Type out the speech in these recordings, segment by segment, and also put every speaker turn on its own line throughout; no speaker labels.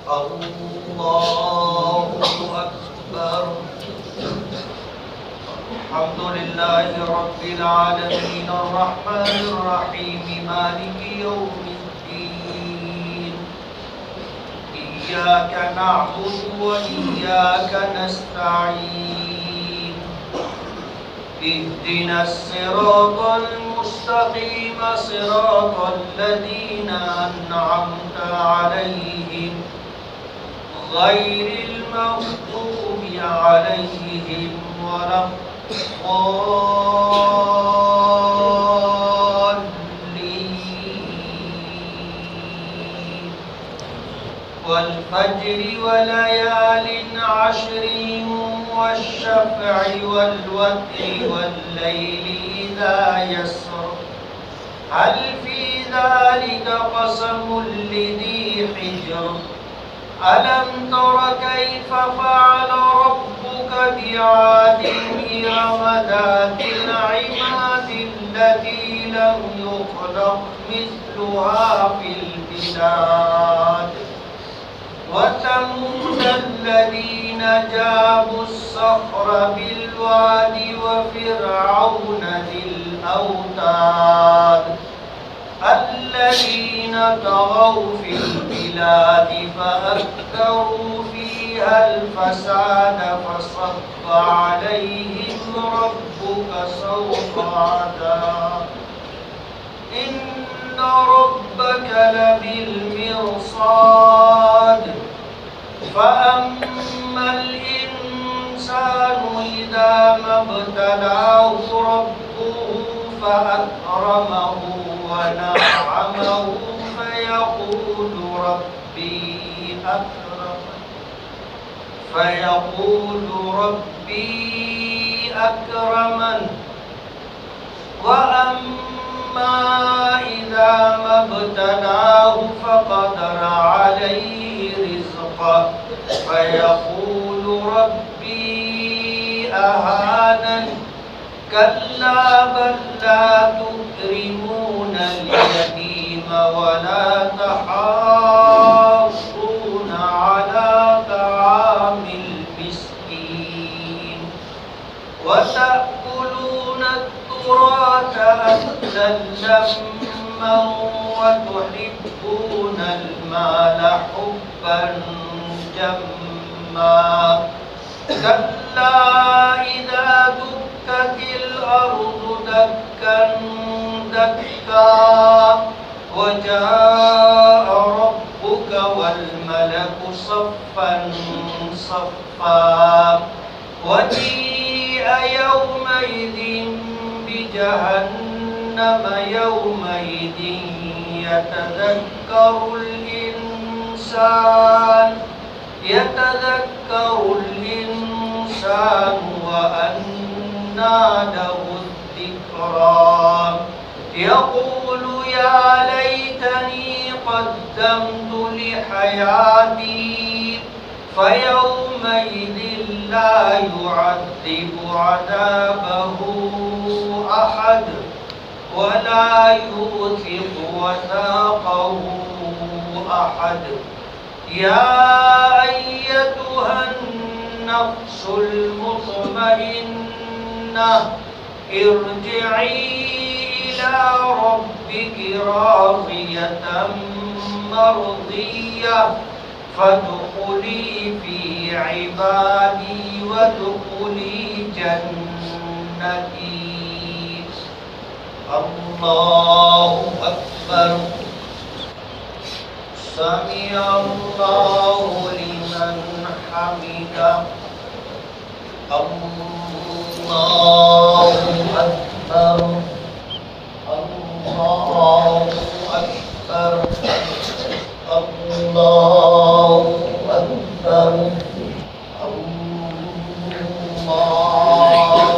الله أكبر. الحمد لله رب العالمين الرحمن الرحيم مالك يوم الدين. إياك نعبد وإياك نستعين. اهدنا الصراط المستقيم صراط الذين أنعمت عليهم غير المغضوب عليهم ولا الضالين. والفجر وليال عشر والشفع والوتر والليل إذا يسر هل في ذلك قسم لذي حجر ألم تر كيف فعل ربك بعاد إرم ذات العماد التي لم يخلق مثلها في البلاد وثمود الذين جابوا الصخر بالواد وفرعون ذي الأوتاد الذين طغوا في البلاد فأكثروا فيها الفساد فصب عليهم ربك سوط عذاب إن ربك لبالمرصاد فأما الإنسان إذا ما ابتلاه ربه فأكرمه ونعمه فيقول ربي أكرمن وأما إذا ما ابتلاه فقدر عليه رزقه فيقول ربي أهانن كلا بل لا تكرمون اليتيم ولا تحاضون على طعام المسكين وتأكلون التراث أكلا لما وتحبون المال حبا جما كلا إذا دكت الأرض دكا دكا وجاء ربك والملك صفا صفا وجيء يومئذ بجهنم يومئذ يتذكر الإنسان وأنى له الذكرى يقول يا ليتني قدمت لحياتي فيومئذ لا يعذب عذابه أحد ولا يوثق وثاقه أحد يا أيتها النفس المطمئنة ارجعي إلى ربك راضية مرضية فادخلي في عبادي وادخلي جنتي. الله أكبر. سمع الله لمن حمده. الله أكبر. الله أكبر. الله أكبر. الله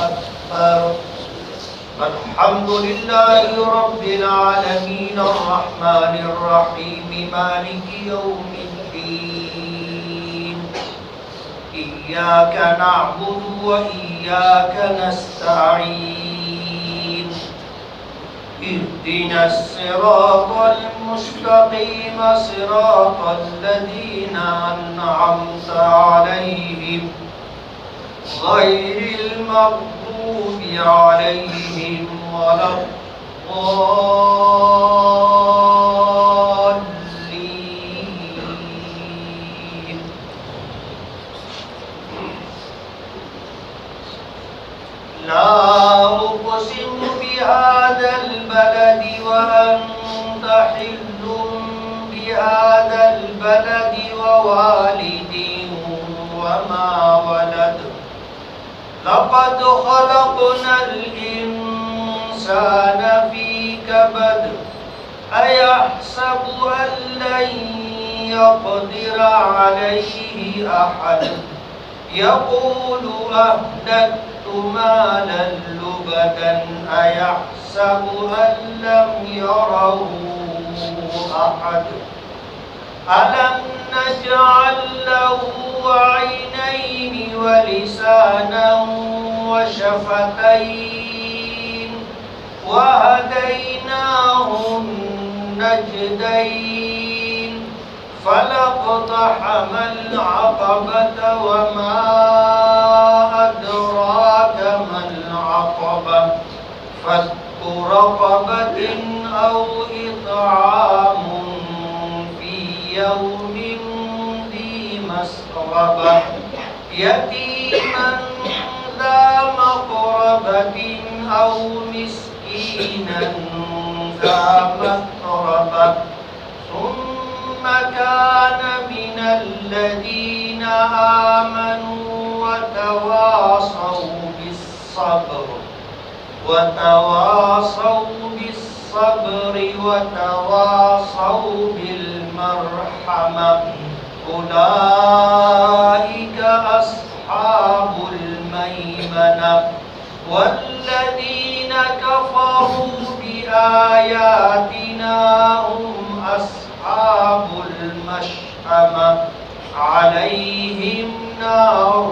أكبر. الحمد لله رب العالمين الرحمن الرحيم مالك يوم الدين. إياك نعبد وإياك نستعين. اهدنا الصراط المستقيم صراط الذين أنعمت عليهم غير المغضوب عليهم ولا الضالين. لا أقسم بهذا البلد وأنت حل بهذا البلد ووالد وما ولد لقد خلقنا الإنسان في كبد أيحسب أن لن يقدر عليه أحد يقول أهلكت مالا لبدا أيحسب أن لم يره أحد ألم نجعل له عينين ولسانا وشفتين وهديناه النجدين فلاقتحم العقبة وما أدراك ما العقبة فك رقبة أو إطعام في يوم ذي مسغبة يتيما ذا مقربة أو مسكينا ذا متربة ثم كان من الذين آمنوا وتواصوا بالصبر وتواصوا بالمرحمة أولئك أصحاب الميمنة والذين كفروا بآياتنا هم أصحاب المشأمة عليهم نار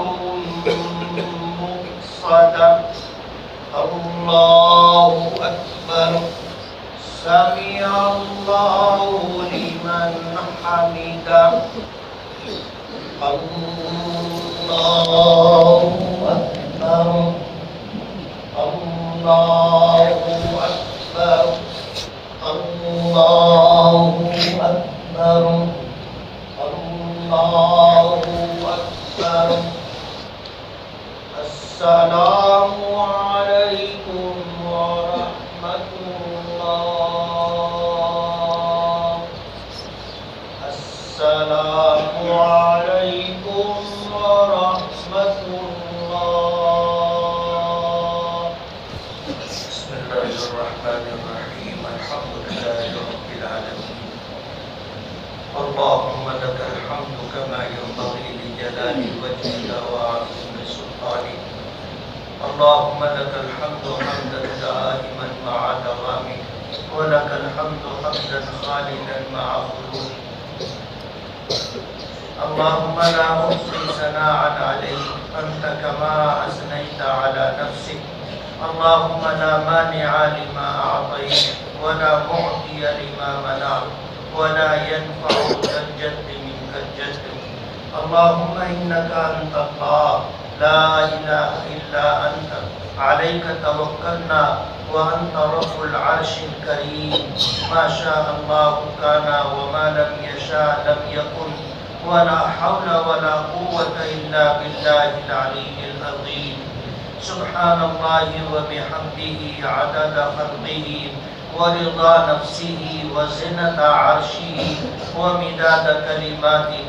مؤصدة. الله أكبر سمع الله لمن حمده. الله أكبر الله أكبر الله أكبر الله أكبر. السلام عليكم ورحمة الله. السلام عليكم ورحمة الله. بسم الله الرحمن الرحيم. الحمد لله رب العالمين. اللهم لك الحمد كما ينبغي لجلال وجهك وعظيم سلطانك. اللهم لك الحمد حمدا دائما مع دوامه ولك الحمد حمدا خالدا مع خلوده. اللهم لا أحصي ثناء عليك أنت كما أثنيت على نفسك. اللهم لا مانع لما أعطيت ولا معطي لما منعت ولا ينفع ذا الجد منك الجد. اللهم إنك أنت الله لا إله إلا أنت عليك توكلنا وأنت رب العرش الكريم. ما شاء الله كان وما لم يشاء لم يكن ولا حول ولا قوة إلا بالله العلي العظيم. سبحان الله وبحمده عدد خلقه ورضا نفسه وزنة عرشه ومداد كلماته.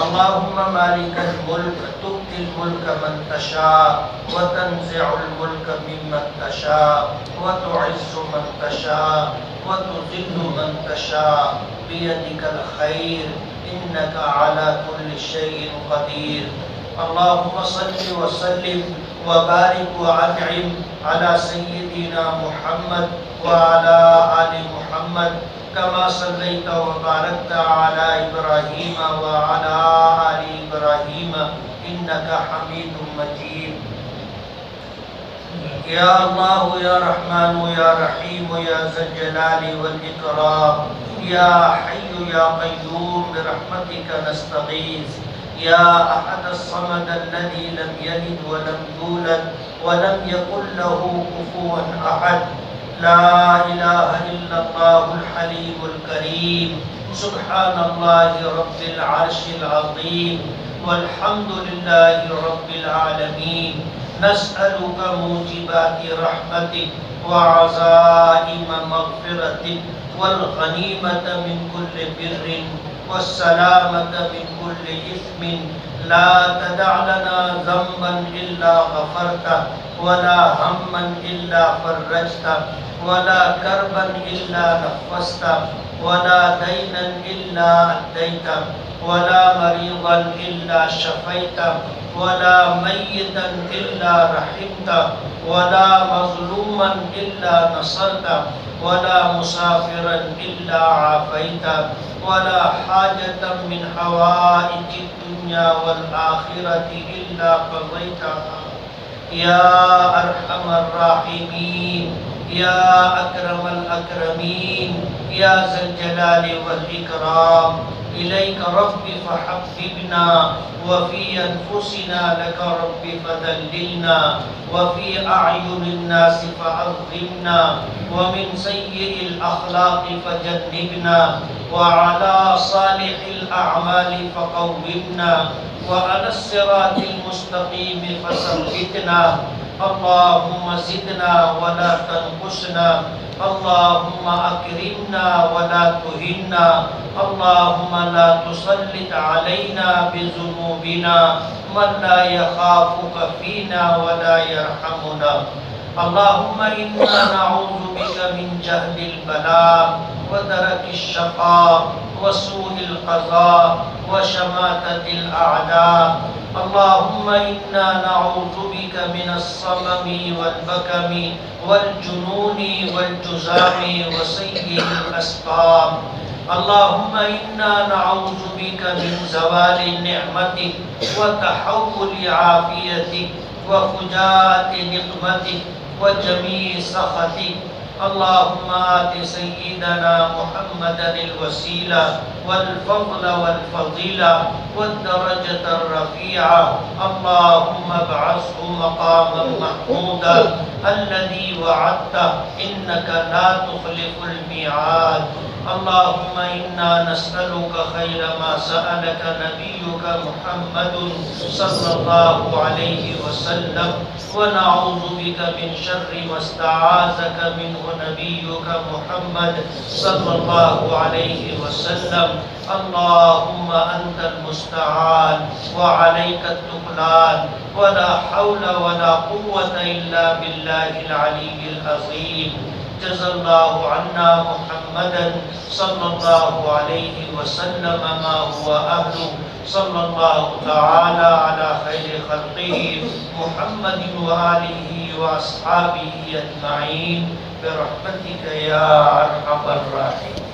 اللهم مالك الملك تؤتي الملك من تشاء وتنزع الملك ممن تشاء وتعز من تشاء وتذل من تشاء بيدك الخير إنك على كل شيء قدير. اللهم صل وسلم وبارك وأنعم على سيدنا محمد وعلى آل محمد كما صليت وباركت على إبراهيم وعلى آل إبراهيم إنك حميد مجيد. يا الله يا رحمن يا رحيم يا ذا الجلال والإكرام يا حي يا قيوم برحمتك نستغيث يا أحد الصمد الذي لم يلد ولم يولد ولم يكن له كفوا أحد لا إله إلا الله الحليم الكريم سبحان الله رب العرش العظيم والحمد لله رب العالمين نسألك موجبات رحمتك وعزائم مغفرتك والغنيمة من كل بر والسلامة من كل إثم لا تدع لنا ذنبا إلا غفرته ولا هما إلا فرجته ولا كربا إلا نفسته ولا دينا إلا أديته ولا مريضا إلا شفيته ولا ميتا إلا رحمته ولا مظلوما إلا نصرته ولا مسافرا إلا عافيته ولا حاجة من حوائج الدنيا والآخرة إلا قضيتها يا أرحم الراحمين يا أكرم الأكرمين يا ذا الجلال والإكرام إليك رب فحببنا وفي أنفسنا لك رب فذللنا وفي أعين الناس فعظمنا ومن سيء الأخلاق فجنبنا وعلى صالح الأعمال فقومنا وعلى الصراط المستقيم فثبتنا اللهم زدنا ولا تنقصنا اللهم أكرمنا ولا تهنا اللهم لا تسلط علينا بذنوبنا من لا يخافك فينا ولا يرحمنا اللهم إنا نعوذ بك من جهل البلاء ودرك الشقاء وسوء القضاء وشماتة الأعداء اللهم إنا نعوذ بك من الصمم والبكم والجنون والجزام وسيء الأسقام اللهم إنا نعوذ بك من زوال نعمتك وتحول عافيتك وفجاءة نقمتك وجميع سخطك اللهم آت سيدنا محمدا الوسيلة والفضل والفضيلة والدرجة الرفيعة اللهم ابعثه مقاما محمودا الذي وعدته إنك لا تخلف الميعاد اللهم إنا نسألك خير ما سألك نبيك محمد صلى الله عليه وسلم ونعوذ بك من شر ما استعاذك منه نبيك محمد صلى الله عليه وسلم اللهم أنت المستعان وعليك التكلان ولا حول ولا قوة إلا بالله العلي العظيم جزا الله عنا محمدا صلى الله عليه وسلم ما هو أهله صلى الله تعالى على خير خلقه محمد وآله وأصحابه أجمعين برحمتك يا أرحم الراحمين.